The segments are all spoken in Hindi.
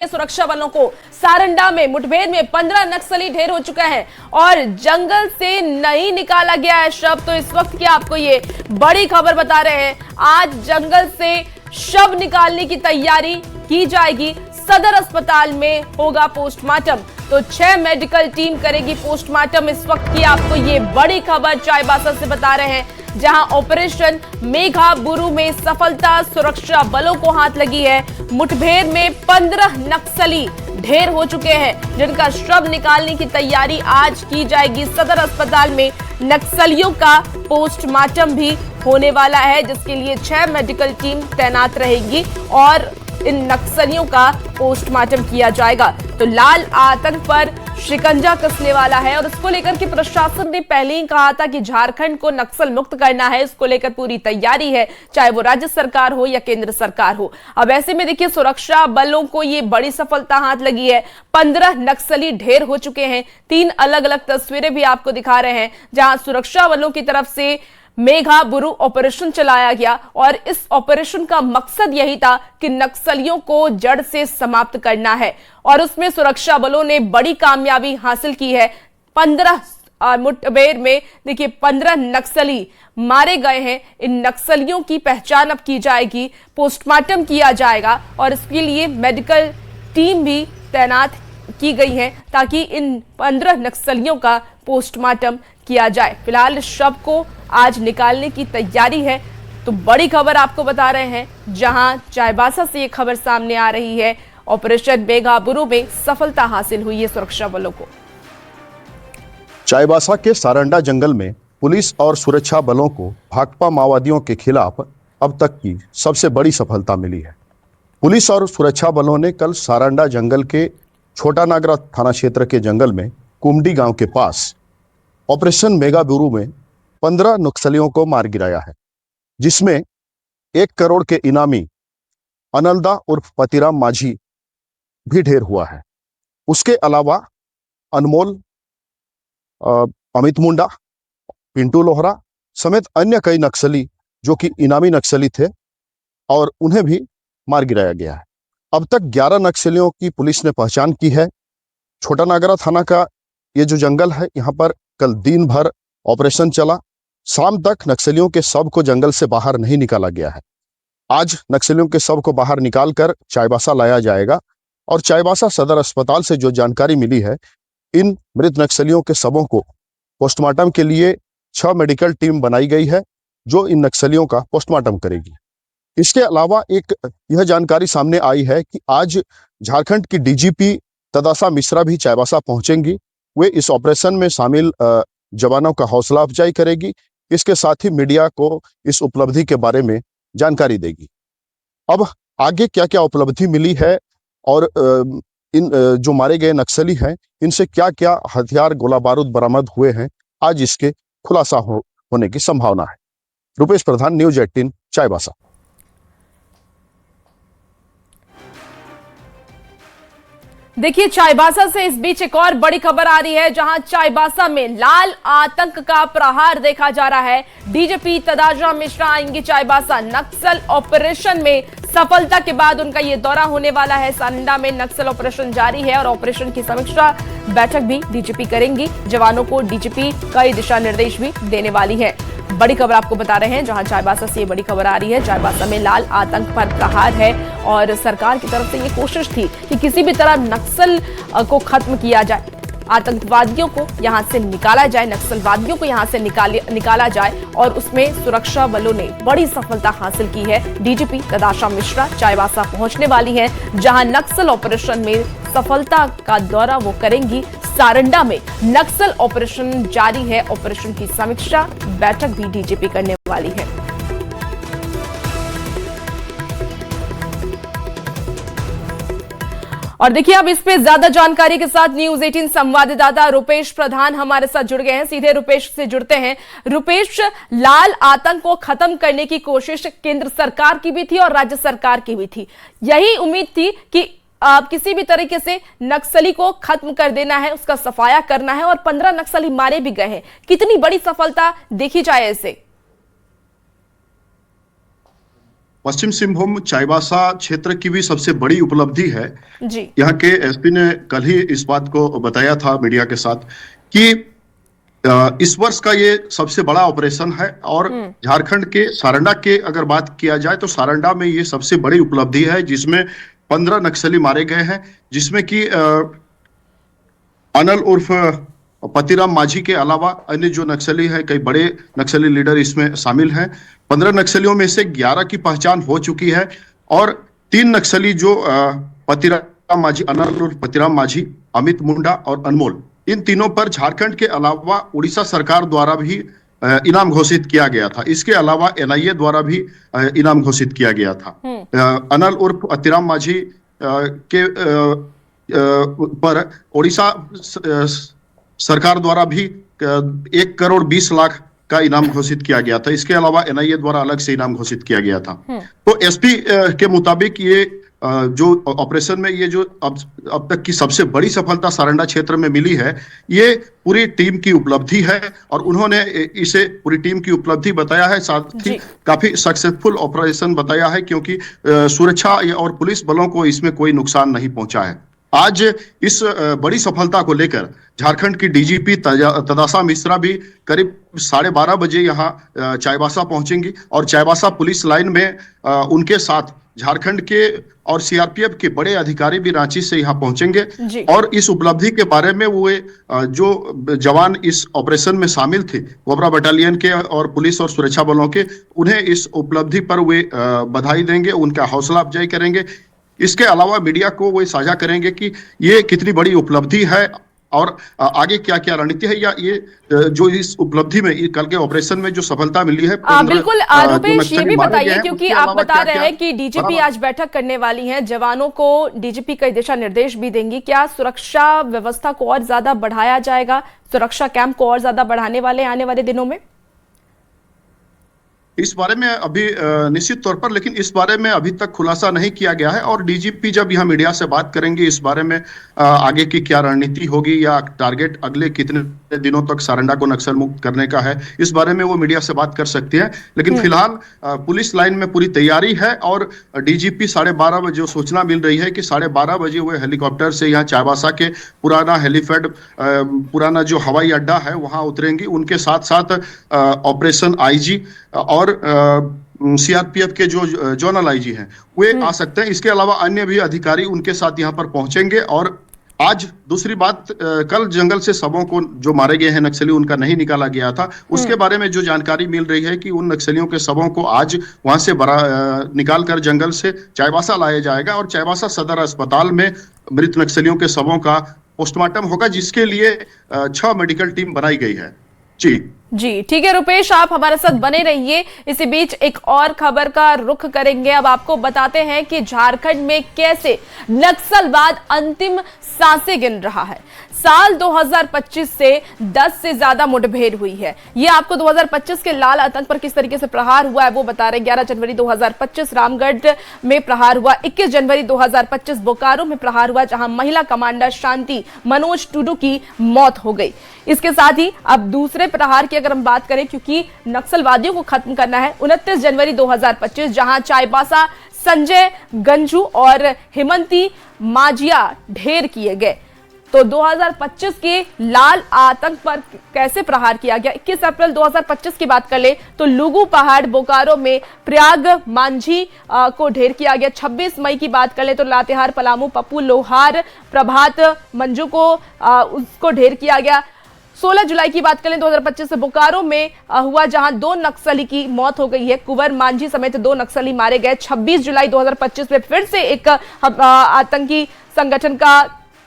सुरक्षा बलों को सारंडा में मुठभेड़ में 15 नक्सली ढेर हो चुका है और जंगल से नहीं निकाला गया है शव। तो इस वक्त की आपको ये बड़ी खबर बता रहे हैं, आज जंगल से शव निकालने की तैयारी की जाएगी। सदर अस्पताल में होगा पोस्टमार्टम, तो 6 मेडिकल टीम करेगी पोस्टमार्टम। इस वक्त की आपको ये बड़ी खबर चाईबासा से बता रहे हैं, जहां ऑपरेशन मेघाबुरु में सफलता सुरक्षा बलों को हाथ लगी है। मुठभेड़ में 15 नक्सली ढेर हो चुके हैं, जिनका शव निकालने की तैयारी आज की जाएगी। सदर अस्पताल में नक्सलियों का पोस्टमार्टम भी होने वाला है, जिसके लिए 6 मेडिकल टीम तैनात रहेगी और इन नक्सलियों का पोस्टमार्टम किया जाएगा। तो लाल आतंक पर शिकंजा कसने वाला है और इसको लेकर के प्रशासन ने पहले ही कहा था कि झारखंड को नक्सल मुक्त करना है। इसको लेकर पूरी तैयारी है, चाहे वो राज्य सरकार हो या केंद्र सरकार हो। अब ऐसे में देखिए, सुरक्षा बलों को ये बड़ी सफलता हाथ लगी है। 15 नक्सली ढेर हो चुके हैं। 3 अलग अलग तस्वीरें भी आपको दिखा रहे हैं, जहां सुरक्षा बलों की तरफ से मेघाबुरु ऑपरेशन चलाया गया और इस ऑपरेशन का मकसद यही था कि नक्सलियों को जड़ से समाप्त करना है और उसमें सुरक्षा बलों ने बड़ी कामयाबी हासिल की है। 15 मुठभेड़ में देखिए 15 नक्सली मारे गए हैं। इन नक्सलियों की पहचान अब की जाएगी, पोस्टमार्टम किया जाएगा और इसके लिए मेडिकल टीम भी तैनात की गई है ताकि इन 15 नक्सलियों का पोस्टमार्टम किया जाए। फिलहाल शव को आज निकालने की तैयारी है। तो बड़ी खबर आपको बता रहे हैं, जहां चाईबासा से ये खबर सामने आ रही है, ऑपरेशन मेघाबुरु में सफलता हासिल हुई है सुरक्षा बलों को। चाईबासा के सारंडा जंगल में पुलिस और सुरक्षा बलों को भाकपा माओवादियों के खिलाफ अब तक की सबसे बड़ी सफलता मिली है। पुलिस और सुरक्षा बलों ने कल सारंडा जंगल के छोटा नागरा थाना क्षेत्र के जंगल में कुमडी गांव के पास ऑपरेशन मेघाबुरु में 15 नक्सलियों को मार गिराया है, जिसमें 1 करोड़ के इनामी अनलदा उर्फ पतिराम माझी भी ढेर हुआ है। उसके अलावा अनमोल, अमित मुंडा, पिंटू लोहरा समेत अन्य कई नक्सली जो कि इनामी नक्सली थे और उन्हें भी मार गिराया गया है। अब तक 11 नक्सलियों की पुलिस ने पहचान की है। छोटा नागरा थाना का ये जो जंगल है, यहाँ पर कल दिन भर ऑपरेशन चला। शाम तक नक्सलियों के शव को जंगल से बाहर नहीं निकाला गया है। आज नक्सलियों के शव को बाहर निकालकर चाईबासा लाया जाएगा और चाईबासा सदर अस्पताल से जो जानकारी मिली है, इन मृत नक्सलियों के शवों को पोस्टमार्टम के लिए 6 मेडिकल टीम बनाई गई है, जो इन नक्सलियों का पोस्टमार्टम करेगी। इसके अलावा एक यह जानकारी सामने आई है कि आज झारखंड की डीजीपी तदाशा मिश्रा भी चाईबासा पहुंचेंगी। वे इस ऑपरेशन में शामिल जवानों का हौसला अफजाई करेगी। इसके साथ ही मीडिया को इस उपलब्धि के बारे में जानकारी देगी। अब आगे क्या क्या उपलब्धि मिली है और इन जो मारे गए नक्सली हैं, इनसे क्या क्या हथियार गोला बारूद बरामद हुए हैं, आज इसके खुलासा होने की संभावना है। रुपेश प्रधान, न्यूज़ 18, चाईबासा। देखिए, चाईबासा से इस बीच एक और बड़ी खबर आ रही है, जहां चाईबासा में लाल आतंक का प्रहार देखा जा रहा है। डीजीपी तदाशा मिश्रा आएंगी चाईबासा। नक्सल ऑपरेशन में सफलता के बाद उनका यह दौरा होने वाला है। सारंडा में नक्सल ऑपरेशन जारी है और ऑपरेशन की समीक्षा बैठक भी डीजीपी करेंगी। जवानों को डीजीपी कई दिशा निर्देश भी देने वाली है। बड़ी खबर आपको बता रहे हैं, जहां चाईबासा से ये बड़ी खबर आ रही है। चाईबासा में लाल आतंक पर प्रहार है और सरकार की तरफ से ये कोशिश थी कि किसी भी तरह नक्सल को खत्म किया जाए, आतंकवादियों को यहां से निकाला जाए, नक्सलवादियों को यहां से निकाला जाए और उसमें सुरक्षा बलों ने बड़ी सफलता हासिल की है। डीजीपी तदाशा मिश्रा चाईबासा पहुंचने वाली है, जहां नक्सल ऑपरेशन में सफलता का दौरा वो करेंगी। सारंडा में नक्सल ऑपरेशन जारी है, ऑपरेशन की समीक्षा बैठक भी डीजीपी करने वाली है। और देखिए, अब इस पे ज्यादा जानकारी के साथ न्यूज़ 18 संवाददाता रुपेश प्रधान हमारे साथ जुड़ गए हैं। सीधे रुपेश से जुड़ते हैं। रुपेश, लाल आतंक को खत्म करने की कोशिश केंद्र सरकार की भी थी और राज्य सरकार की भी थी। यही उम्मीद थी कि किसी भी तरीके से नक्सली को खत्म कर देना है, उसका सफाया करना है और 15 नक्सली मारे भी गए हैं। कितनी बड़ी सफलता देखी जाए इसे? पश्चिम सिंहभूम चाईबासा क्षेत्र की भी सबसे बड़ी उपलब्धि है। जी। यहाँ के एसपी ने कल ही इस बात को बताया था मीडिया के साथ कि इस वर्ष का ये सबसे बड़ा ऑपरेशन है। और झारखंड के सारंडा के अगर बात किया जाए तो सारंडा में ये सबसे बड़ी उपलब्धि है, जिसमें 15 नक्सली मारे गए हैं, जिसमें कि अनल उर्फ पतिराम माझी के अलावा अन्य जो नक्सली है, कई बड़े नक्सली लीडर इसमें शामिल हैं। 15 नक्सलियों में से 11 की पहचान हो चुकी है और 3 नक्सली जो पतिराम माझी, अनल उर्फ पतिराम माझी, अमित मुंडा और अनमोल, इन तीनों पर झारखंड के अलावा उड़ीसा सरकार द्वारा भी इनाम घोषित किया गया था। इसके अलावा एनआईए द्वारा भी इनाम घोषित किया गया था। अनल उर्फ पतिराम माझी के पर उड़ीसा सरकार द्वारा भी 1 करोड़ 20 लाख का इनाम घोषित किया गया था। इसके अलावा एनआईए द्वारा अलग से इनाम घोषित किया गया था। तो एसपी के मुताबिक ये जो ऑपरेशन में ये जो अब तक की सबसे बड़ी सफलता सारंडा क्षेत्र में मिली है, ये पूरी टीम की उपलब्धि है और उन्होंने इसे पूरी टीम की उपलब्धि बताया है। साथ ही काफी सक्सेसफुल ऑपरेशन बताया है, क्योंकि सुरक्षा और पुलिस बलों को इसमें कोई नुकसान नहीं पहुंचा है। आज इस बड़ी सफलता को लेकर झारखंड की डीजीपी तदासा मिश्रा भी करीब 12:30 बजे यहाँ चाईबासा पहुंचेंगी और चाईबासा पुलिस लाइन में उनके साथ झारखंड के और सीआरपीएफ के बड़े अधिकारी भी रांची से यहाँ पहुंचेंगे। और इस उपलब्धि के बारे में वो जो जवान इस ऑपरेशन में शामिल थे, कोबरा बटालियन के और पुलिस और सुरक्षा बलों के, उन्हें इस उपलब्धि पर वे बधाई देंगे, उनका हौसला अफजाई करेंगे। इसके अलावा मीडिया को वो साझा करेंगे कि ये कितनी बड़ी उपलब्धि है और आगे क्या क्या रणनीति है, या ये जो इस उपलब्धि में कल के ऑपरेशन में जो सफलता मिली है। बिल्कुल रुपेश, ये भी बताइए, क्योंकि आप बता रहे हैं कि डीजीपी आज बैठक करने वाली हैं, जवानों को डीजीपी कई दिशा निर्देश भी देंगी। क्या सुरक्षा व्यवस्था को और ज्यादा बढ़ाया जाएगा? सुरक्षा कैंप को और ज्यादा बढ़ाने वाले आने वाले दिनों में? इस बारे में अभी निश्चित तौर पर, लेकिन इस बारे में अभी तक खुलासा नहीं किया गया है। और डीजीपी जब यहाँ मीडिया से बात करेंगे इस बारे में आगे की क्या रणनीति होगी या टारगेट अगले कितने दिनों तक सारंडा को नक्सल मुक्त करने का है, इस बारे में वो मीडिया से बात कर सकते हैं। लेकिन फिलहाल पुलिस लाइन में पूरी तैयारी है और डीजीपी 12:30 बजे सूचना मिल रही है कि 12:30 बजे वो हेलीकॉप्टर से यहाँ चाईबासा के पुराना हेलीपैड, पुराना जो हवाई अड्डा है, वहां उतरेंगी। उनके साथ साथ ऑपरेशन आईजी और सीआरपीएफ के जो जोनल आईजी हैं वे आ सकते हैं। इसके अलावा अन्य भी अधिकारी उनके साथ यहाँ पर पहुंचेंगे। और आज दूसरी बात, कल जंगल से सबों को जो मारे गए हैं नक्सली, उनका नहीं निकाला गया था, उसके बारे में जो जानकारी मिल रही है कि उन नक्सलियों के सबों को आज वहां से निकाल कर जंगल से चाईबासा लाया जाएगा और चाईबासा सदर अस्पताल में मृत नक्सलियों के सबों का पोस्टमार्टम होगा, जिसके लिए 6 मेडिकल टीम बनाई गई है। जी ठीक है रुपेश, आप हमारे साथ बने रहिए। इसी बीच एक और खबर का रुख करेंगे। अब आपको बताते हैं कि झारखंड में कैसे नक्सलवाद अंतिम सांसें गिन रहा है। साल 2025 से 10 से ज्यादा मुठभेड़ हुई है। ये आपको 2025 के लाल आतंक पर किस तरीके से प्रहार हुआ है वो बता रहे हैं। 11 जनवरी 2025 रामगढ़ में प्रहार हुआ, 21 जनवरी 2025 बोकारो में प्रहार हुआ, जहां महिला कमांडर शांति मनोज टुडू की मौत हो गई। इसके साथ ही अब दूसरे प्रहार की अगर हम बात करें, क्योंकि नक्सलवादियों को खत्म करना है, 29 जनवरी 2025 जहां चाईबासा संजय गंजू और हेमंती माझिया ढेर किए गए। तो 2025 के लाल आतंक पर कैसे प्रहार किया गया। 21 अप्रैल 2025 की बात कर ले तो लुगू पहाड़ बोकारो में प्रयाग मांझी को ढेर किया गया। 26 मई की बात कर ले तो लातेहार पलामू पप्पू लोहार प्रभात मंजू को उसको ढेर किया गया। 16 जुलाई की बात करें 2025 से बोकारो में हुआ, जहां 2 नक्सली की मौत हो गई है। कुंवर मांझी समेत 2 नक्सली मारे गए। 26 जुलाई 2025 में फिर से एक आतंकी संगठन का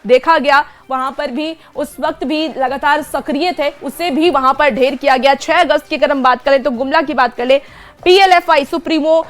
देखा गया, वहां पर भी उस वक्त भी लगातार सक्रिय थे, उसे भी वहां पर ढेर किया गया। 6 अगस्त की अगर हम बात करें तो गुमला की बात करें, पीएलएफआई सुप्रीमो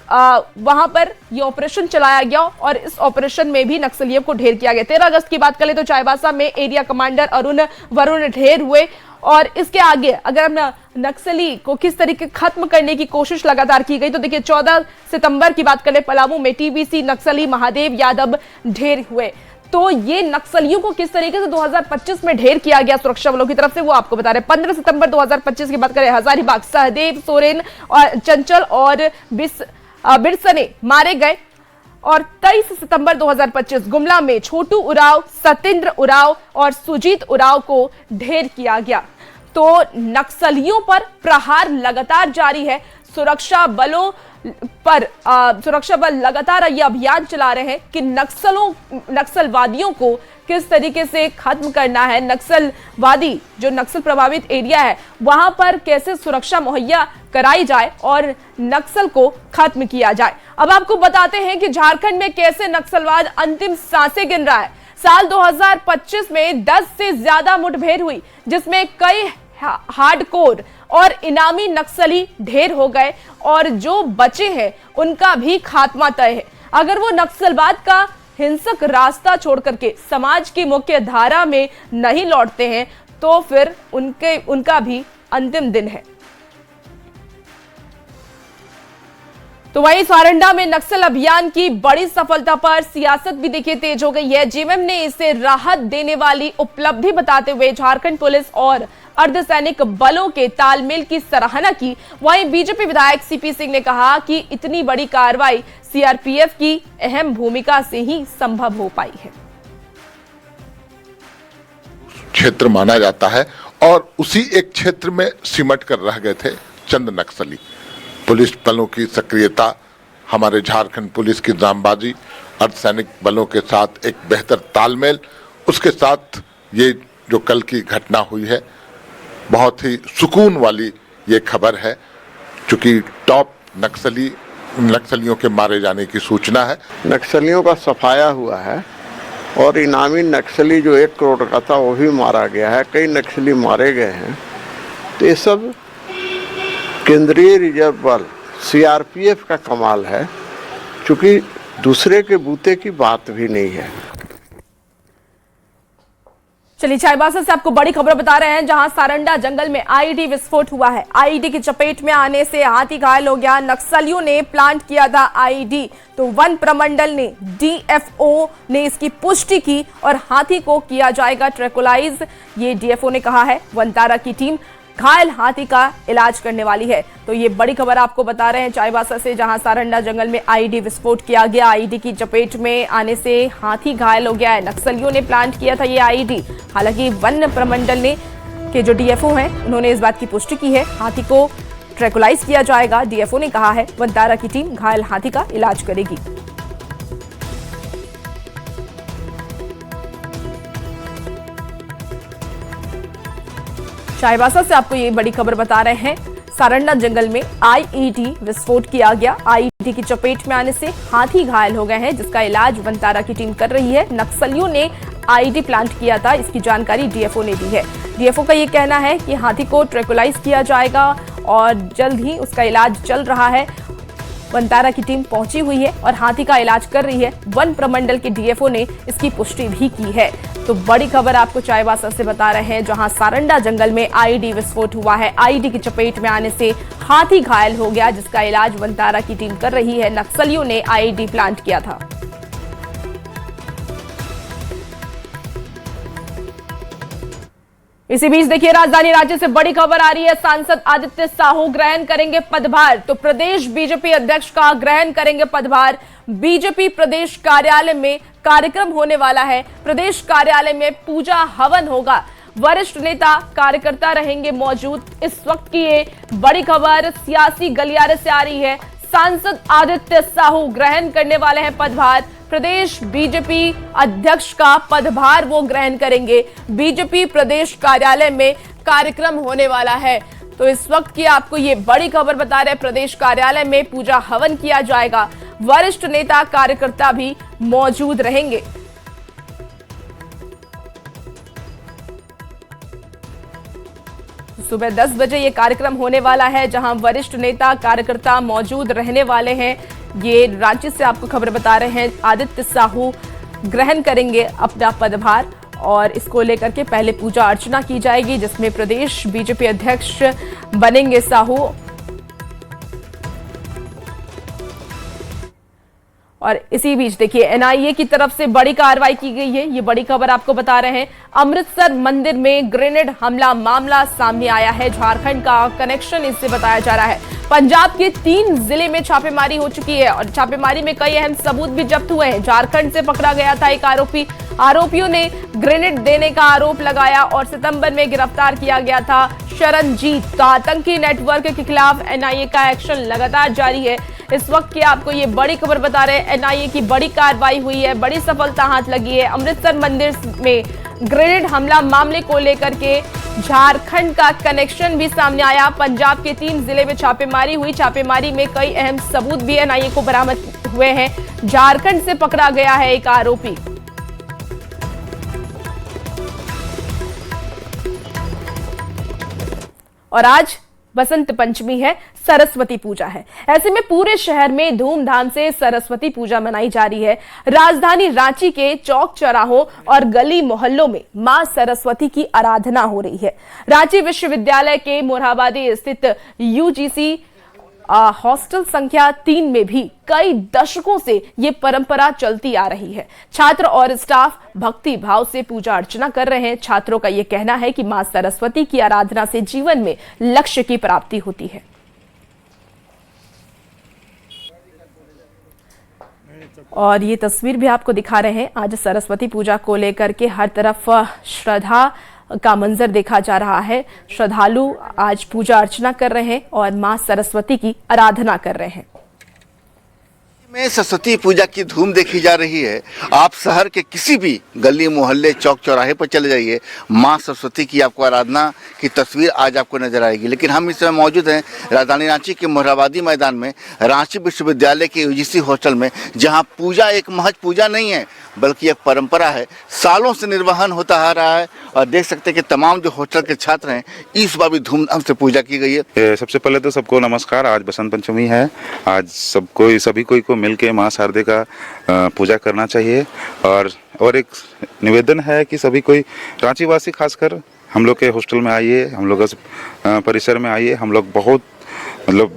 वहां पर यह ऑपरेशन चलाया गया और इस ऑपरेशन में भी नक्सलियों को ढेर किया गया। 13 अगस्त की बात करें तो चाईबासा में एरिया कमांडर अरुण वरुण ढेर हुए। और इसके आगे अगर हम नक्सली को किस तरीके खत्म करने की कोशिश लगातार की गई तो देखिए 14 सितंबर की बात करें पलामू में टीबीसी नक्सली महादेव यादव ढेर हुए। तो ये नक्सलियों को किस तरीके से 2025 में ढेर किया गया सुरक्षा बलों की तरफ से वो आपको बता रहे हैं। 15 सितंबर 2025 की बात करें हजारीबाग सहदेव सोरेन और चंचल और बिरसने मारे गए और 23 सितंबर 2025 गुमला में छोटू उराव, सत्येंद्र उराव और सुजीत उराव को ढेर किया गया। तो नक्सलियों पर प्रहार लगातार जारी है। सुरक्षा बल लगातार ये अभियान चला रहे हैं कि नक्सलवादियों को किस तरीके से खत्म करना है। नक्सलवादी जो नक्सल प्रभावित एरिया है वहां पर कैसे सुरक्षा मुहैया कराई जाए और नक्सल को खत्म किया जाए। अब आपको बताते हैं कि झारखंड में कैसे नक्सलवाद अंतिम सांसें गिन रहा है। साल 2025 में 10 से ज्यादा मुठभेड़ हुई, जिसमें कई हार्डकोर और इनामी नक्सली ढेर हो गए और जो बचे हैं उनका भी खात्मा तय है। अगर वो नक्सलवाद का हिंसक रास्ता छोड़ करके समाज की मुख्य धारा में नहीं लौटते हैं तो फिर उनका भी अंतिम दिन है। तो वहीं सारंडा में नक्सल अभियान की बड़ी सफलता पर सियासत भी देखिए तेज हो गई है। जेएमएम ने इसे राहत देने वाली उपलब्धि बताते हुए झारखंड पुलिस और अर्धसैनिक बलों के तालमेल की सराहना की। वहीं बीजेपी विधायक सीपी सिंह ने कहा कि इतनी बड़ी कार्रवाई सीआरपीएफ की अहम भूमिका से ही संभव हो पाई है। क्षेत्र माना जाता है और उसी एक क्षेत्र में सिमट कर रह गए थे चंद नक्सली। पुलिस बलों की सक्रियता, हमारे झारखंड पुलिस की जांबाजी, अर्धसैनिक बलों के साथ एक बेहतर तालमेल, उसके साथ ये जो कल की घटना हुई है बहुत ही सुकून वाली ये खबर है। चूंकि टॉप नक्सलियों के मारे जाने की सूचना है। नक्सलियों का सफाया हुआ है और इनामी नक्सली जो 1 करोड़ का था वो भी मारा गया है। कई नक्सली मारे गए हैं। तो ये सब केंद्रीय रिजर्व बल सीआरपीएफ का कमाल है, क्योंकि दूसरे के बूते की बात भी नहीं है। चलिए चाईबासा से आपको बड़ी खबर बता रहे हैं, जहां सारंडा जंगल में आईईडी विस्फोट हुआ है। आईईडी की चपेट में आने से हाथी घायल हो गया। नक्सलियों ने प्लांट किया था आईईडी, तो वन प्रमंडल ने डीएफओ ने इसकी पुष्टि की और हाथी को किया जाएगा ट्रैकुलाइज। ये डीएफओ ने कहा है। वनतारा की टीम घायल हाथी का इलाज करने वाली है। तो ये बड़ी खबर आपको बता रहे हैं चाईबासा से, जहां सारंडा जंगल में आईईडी विस्फोट किया गया। आईईडी की चपेट में आने से हाथी घायल हो गया है। नक्सलियों ने प्लांट किया था ये आईईडी। हालांकि वन प्रमंडल ने के जो डीएफओ हैं उन्होंने इस बात की पुष्टि की है। हाथी को ट्रैकुलाइज किया जाएगा, डीएफओ ने कहा है। वनतारा की टीम घायल हाथी का इलाज करेगी। चाईबासा से आपको ये बड़ी खबर बता रहे हैं, सारंडा जंगल में आईईडी विस्फोट किया गया। आईईडी की चपेट में आने से हाथी घायल हो गए हैं, जिसका इलाज वनतारा की टीम कर रही है। नक्सलियों ने आईईडी प्लांट किया था, इसकी जानकारी डीएफओ ने दी है। डीएफओ का ये कहना है कि हाथी को ट्रैकुलाइज किया जाएगा और जल्द ही उसका इलाज चल रहा है। वनतारा की टीम पहुंची हुई है और हाथी का इलाज कर रही है। वन प्रमंडल के डीएफओ ने इसकी पुष्टि भी की है। तो बड़ी खबर आपको चाईबासा से बता रहे हैं, जहां सारंडा जंगल में आईईडी विस्फोट हुआ है। आईईडी की चपेट में आने से हाथी घायल हो गया, जिसका इलाज वनतारा की टीम कर रही है। नक्सलियों ने आईईडी प्लांट किया था। इसी बीच देखिए राजधानी रांची से बड़ी खबर आ रही है। सांसद आदित्य साहू ग्रहण करेंगे पदभार। तो प्रदेश बीजेपी अध्यक्ष का ग्रहण करेंगे पदभार। बीजेपी प्रदेश कार्यालय में कार्यक्रम होने वाला है। प्रदेश कार्यालय में पूजा हवन होगा। वरिष्ठ नेता कार्यकर्ता रहेंगे मौजूद। इस वक्त की ये बड़ी खबर सियासी गलियारे से आ रही है। सांसद आदित्य साहू ग्रहण करने वाले हैं पदभार। प्रदेश बीजेपी अध्यक्ष का पदभार वो ग्रहण करेंगे। बीजेपी प्रदेश कार्यालय में कार्यक्रम होने वाला है। तो इस वक्त की आपको ये बड़ी खबर बता रहे हैं, प्रदेश कार्यालय में पूजा हवन किया जाएगा। वरिष्ठ नेता कार्यकर्ता भी मौजूद रहेंगे। सुबह 10 बजे ये कार्यक्रम होने वाला है, जहां वरिष्ठ नेता कार्यकर्ता मौजूद रहने वाले हैं। ये रांची से आपको खबर बता रहे हैं। आदित्य साहू ग्रहण करेंगे अपना पदभार और इसको लेकर के पहले पूजा अर्चना की जाएगी, जिसमें प्रदेश बीजेपी अध्यक्ष बनेंगे साहू। और इसी बीच देखिए एनआईए की तरफ से बड़ी कार्रवाई की गई है। ये बड़ी खबर आपको बता रहे हैं। अमृतसर मंदिर में ग्रेनेड हमला मामला सामने आया है। झारखंड का कनेक्शन इससे बताया जा रहा है। पंजाब के 3 जिले में छापेमारी हो चुकी है और छापेमारी में कई अहम सबूत भी जब्त हुए हैं। झारखंड से पकड़ा गया था एक आरोपी। आरोपियों ने ग्रेनेड देने का आरोप लगाया और सितंबर में गिरफ्तार किया गया था शरणजीत। तो आतंकी नेटवर्क के खिलाफ एनआईए का एक्शन लगातार जारी है। इस वक्त की आपको ये बड़ी खबर बता रहे हैं। एनआईए की बड़ी कार्रवाई हुई है, बड़ी सफलता हाथ लगी है। अमृतसर मंदिर में ग्रेनेड हमला मामले को लेकर के झारखंड का कनेक्शन भी सामने आया। पंजाब के 3 जिले में छापेमारी हुई। छापेमारी में कई अहम सबूत भी एनआईए को बरामद हुए हैं। झारखंड से पकड़ा गया है एक आरोपी। और आज बसंत पंचमी है, सरस्वती पूजा है। ऐसे में पूरे शहर में धूमधाम से सरस्वती पूजा मनाई जा रही है। राजधानी रांची के चौक चौराहों और गली मोहल्लों में मां सरस्वती की आराधना हो रही है। रांची विश्वविद्यालय के मोरहाबादी स्थित यूजीसी हॉस्टल संख्या 3 में भी कई दशकों से ये परंपरा चलती आ रही है। छात्र और स्टाफ भक्ति भाव से पूजा अर्चना कर रहे हैं। छात्रों का ये कहना है कि मां सरस्वती की आराधना से जीवन में लक्ष्य की प्राप्ति होती है। और ये तस्वीर भी आपको दिखा रहे हैं। आज सरस्वती पूजा को लेकर के हर तरफ श्रद्धा का मंजर देखा जा रहा है। श्रद्धालु आज पूजा अर्चना कर रहे हैं और मां सरस्वती की आराधना कर रहे हैं। में सरस्वती पूजा की धूम देखी जा रही है। आप शहर के किसी भी गली मोहल्ले चौक चौराहे पर चले जाइए, मां सरस्वती की आपको आराधना की तस्वीर आज आपको नजर आएगी। लेकिन हम इस समय मौजूद हैं राजधानी रांची के मोरहाबादी मैदान में, रांची विश्वविद्यालय के यूजीसी हॉस्टल में, जहां पूजा एक महज पूजा नहीं है बल्कि एक परंपरा है। सालों से निर्वहन होता आ रहा है और देख सकते हैं कि तमाम जो हॉस्टल के छात्र हैं इस बार भी धूमधाम से पूजा की गई है। सबसे पहले तो सबको नमस्कार। आज बसंत पंचमी है। आज सभी कोई को मिलके मां शारदे का पूजा करना चाहिए। और एक निवेदन है कि सभी कोई रांची वासी खासकर हम लोग के हॉस्टल में आइए, हम लोग परिसर में आइए। हम लोग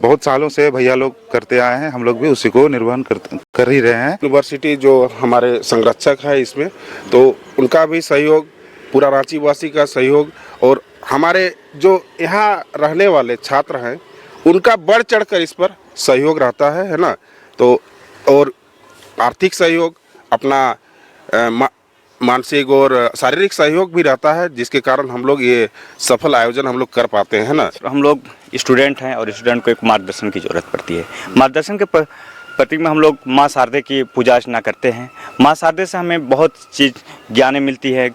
बहुत सालों से भैया लोग करते आए हैं, हम लोग भी उसी को निर्वहन कर ही रहे हैं। यूनिवर्सिटी जो हमारे संरक्षक है इसमें, तो उनका भी सहयोग, पूरा रांची वासी का सहयोग और हमारे जो यहाँ रहने वाले छात्र हैं उनका बढ़ चढ़कर इस पर सहयोग रहता है ना। तो और आर्थिक सहयोग, अपना मानसिक और शारीरिक सहयोग भी रहता है, जिसके कारण हम लोग ये सफल आयोजन हम लोग कर पाते हैं ना। हम लोग स्टूडेंट हैं और स्टूडेंट को एक मार्गदर्शन की जरूरत पड़ती है। मार्गदर्शन के प्रतीक में हम लोग मां शारदे की पूजा अर्चना करते हैं। मां शारदे से हमें बहुत चीज़ ज्ञान मिलती है।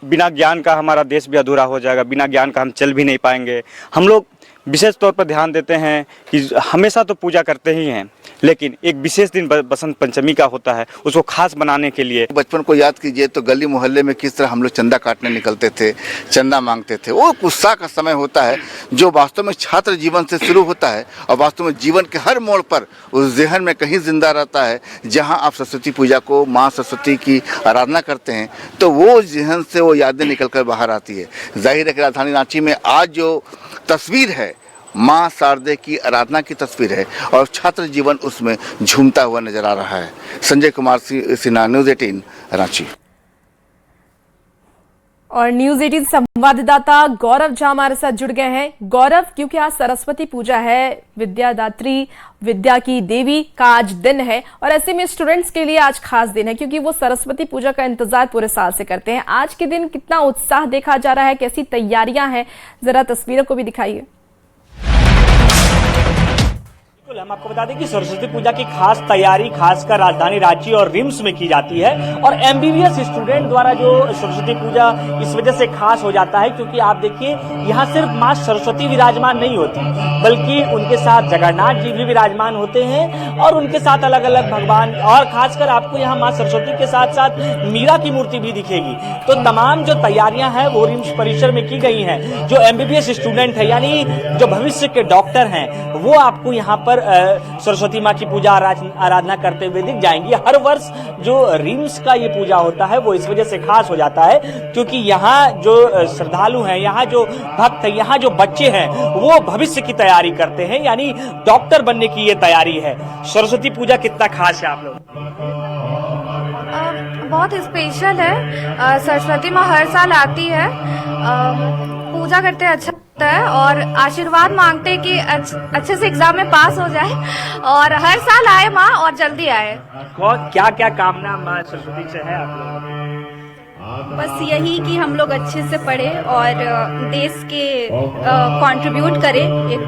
बिना ज्ञान का हमारा देश भी अधूरा हो जाएगा, बिना ज्ञान का हम चल भी नहीं पाएंगे। हम लोग विशेष तौर पर ध्यान देते हैं कि हमेशा तो पूजा करते ही हैं, लेकिन एक विशेष दिन बसंत पंचमी का होता है, उसको खास बनाने के लिए। बचपन को याद कीजिए तो गली मोहल्ले में किस तरह हम लोग चंदा काटने निकलते थे, चंदा मांगते थे। वो उत्साह का समय होता है जो वास्तव में छात्र जीवन से शुरू होता है और वास्तव में जीवन के हर मोड़ पर उस ज़हन में कहीं जिंदा रहता है। जहाँ आप सरस्वती पूजा को, माँ सरस्वती की आराधना करते हैं, तो वो ज़हन से वो यादें निकल कर बाहर आती है। जाहिर है कि राजधानी रांची में आज जो तस्वीर है मां शारदे की आराधना की तस्वीर है और छात्र जीवन उसमें झूमता हुआ नजर आ रहा है। संजय कुमार सिन्हा, न्यूज़ 18 रांची। और न्यूज़ 18 संवाददाता गौरव झा हमारे साथ जुड़ गए हैं। गौरव, क्योंकि आज सरस्वती पूजा है, विद्यादात्री, विद्या की देवी का आज दिन है और ऐसे में स्टूडेंट्स के लिए आज खास दिन है क्योंकि वो सरस्वती पूजा का इंतजार पूरे साल से करते हैं। आज के दिन कितना उत्साह देखा जा रहा है, कैसी तैयारियां हैं, जरा तस्वीरों को भी दिखाइए। हम आपको बता दें कि सरस्वती पूजा की खास तैयारी खासकर राजधानी रांची और रिम्स में की जाती है और एमबीबीएस स्टूडेंट द्वारा जो सरस्वती पूजा इस वजह से खास हो जाता है क्योंकि आप देखिए यहाँ सिर्फ मां सरस्वती विराजमान नहीं होती बल्कि उनके साथ जगन्नाथ जी भी विराजमान होते हैं और उनके साथ अलग अलग भगवान, और खासकर आपको यहाँ मां सरस्वती के साथ साथ मीरा की मूर्ति भी दिखेगी। तो तमाम जो तैयारियां हैं वो रिम्स परिसर में की गई हैं। जो एमबीबीएस स्टूडेंट है यानी जो भविष्य के डॉक्टर हैं वो आपको यहाँ पर सरस्वती माँ की पूजा आराधना करते हुए दिख जाएंगी। हर वर्ष जो रिम्स का ये पूजा होता है वो इस वजह से खास हो जाता है क्योंकि यहाँ जो श्रद्धालु हैं, यहाँ जो भक्त हैं, यहाँ जो बच्चे हैं वो भविष्य की तैयारी करते हैं, यानी डॉक्टर बनने की ये तैयारी है। सरस्वती पूजा कितना खास है आप लोग? बहुत स्पेशल है। सरस्वती माँ हर साल आती है, पूजा करते हैं, अच्छा लगता है और आशीर्वाद मांगते हैं कि अच्छे से एग्जाम में पास हो जाए और हर साल आए माँ और जल्दी आए। क्या क्या कामना माँ सरस्वती से है आप लोग? बस यही कि हम लोग अच्छे से पढ़े और देश के कंट्रीब्यूट करें। एक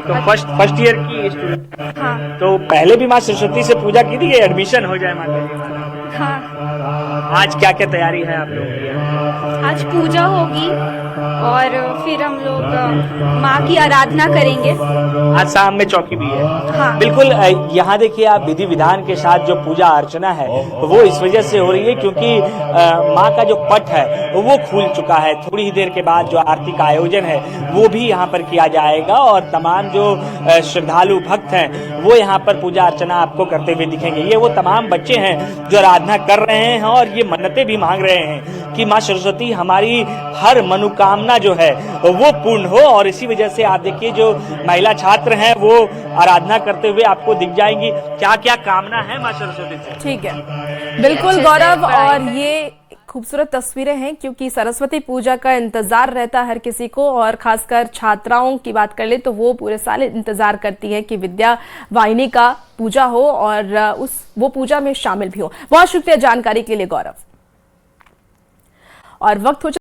तो फर्स्ट ईयर की स्टूडेंट। हाँ तो पहले भी माँ सरस्वती से पूजा की थी कि एडमिशन हो जाए माता जी? हाँ। आज क्या क्या तैयारी है आप लोगों की? आज पूजा होगी और फिर हम लोग माँ की आराधना करेंगे। आज शाम में चौकी भी है। हाँ। बिल्कुल, यहाँ देखिए आप, विधि विधान के साथ जो पूजा अर्चना है वो इस वजह से हो रही है क्योंकि माँ का जो पट है वो खुल चुका है। थोड़ी ही देर के बाद जो आरती का आयोजन है वो भी यहाँ पर किया जाएगा और तमाम जो श्रद्धालु भक्त हैं वो यहाँ पर पूजा अर्चना आपको करते हुए दिखेंगे। ये वो तमाम बच्चे हैं जो आराधना कर रहे हैं और ये मन्नतें भी मांग रहे हैं कि माँ सरस्वती हमारी हर मनोकामना जो है वो पूर्ण हो। और इसी वजह से आप देखिए जो महिला छात्र हैं वो आराधना करते हुए आपको दिख जाएंगी। क्या क्या कामना है माँ सरस्वती से? ठीक है, बिल्कुल गौरव, और ये खूबसूरत तस्वीरें हैं क्योंकि सरस्वती पूजा का इंतजार रहता है हर किसी को, और खासकर छात्राओं की बात कर ले तो वो पूरे साल इंतजार करती है कि विद्या वाहिनी का पूजा हो और वो पूजा में शामिल भी हो। बहुत शुक्रिया जानकारी के लिए गौरव। और वक्त हो